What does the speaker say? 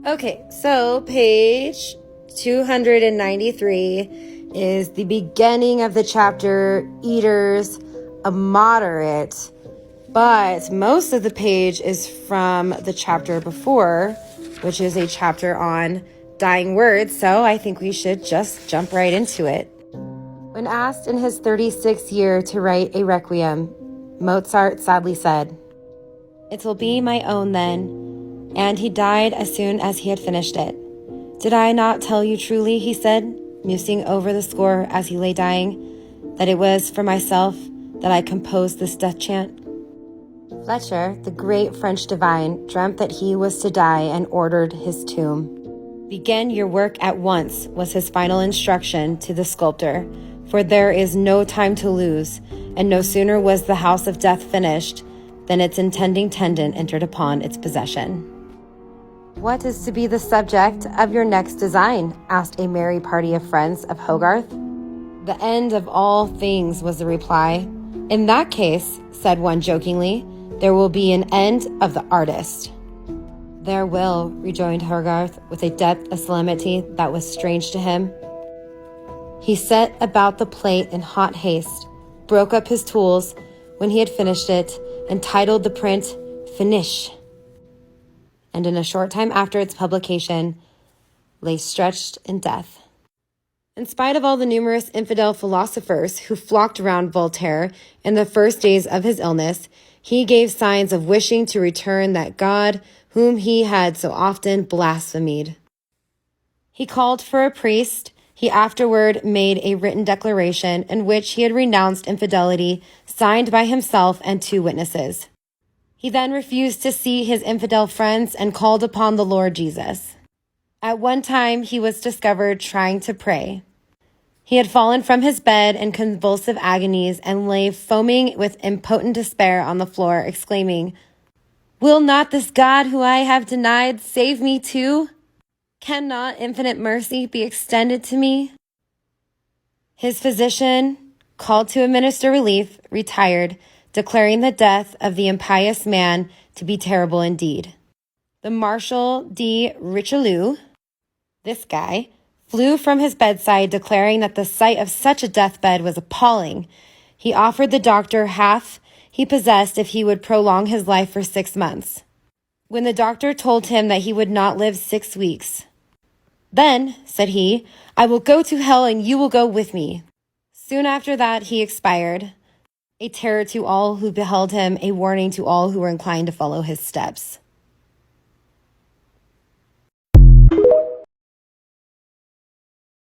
Okay, so page 293 is the beginning of the chapter, Eaters, a Moderate. But most of the page is from the chapter before, which is a chapter on dying words, so I think we should just jump right into it. When asked in his 36th year to write a requiem, Mozart sadly said, "It will be my own then," and he died as soon as he had finished it. "Did I not tell you truly," he said, musing over the score as he lay dying, "that it was for myself that I composed this death chant?" Fletcher, the great French divine, dreamt that he was to die and ordered his tomb. "Begin your work at once," was his final instruction to the sculptor, "for there is no time to lose," and no sooner was the house of death finished than its intending tenant entered upon its possession. "What is to be the subject of your next design?" asked a merry party of friends of Hogarth. "The end of all things," was the reply. "In that case," said one jokingly, "there will be an end of the artist." "There will," rejoined Hogarth, with a depth of solemnity that was strange to him. He set about the plate in hot haste, broke up his tools when he had finished it, and titled the print, "Finish," and in a short time after its publication, lay stretched in death. In spite of all the numerous infidel philosophers who flocked around Voltaire in the first days of his illness, he gave signs of wishing to return that God whom he had so often blasphemed. He called for a priest. He afterward made a written declaration in which he had renounced infidelity, signed by himself and 2 witnesses. He then refused to see his infidel friends and called upon the Lord Jesus. At one time, he was discovered trying to pray. He had fallen from his bed in convulsive agonies and lay foaming with impotent despair on the floor, exclaiming, "Will not this God who I have denied save me too? Cannot infinite mercy be extended to me?" His physician, called to administer relief, retired, declaring the death of the impious man to be terrible indeed. The Marshal de Richelieu, this guy, flew from his bedside, declaring that the sight of such a deathbed was appalling. He offered the doctor half he possessed if he would prolong his life for 6 months. When the doctor told him that he would not live 6 weeks, "Then," said he, "I will go to hell and you will go with me." Soon after that he expired, a terror to all who beheld him, a warning to all who were inclined to follow his steps.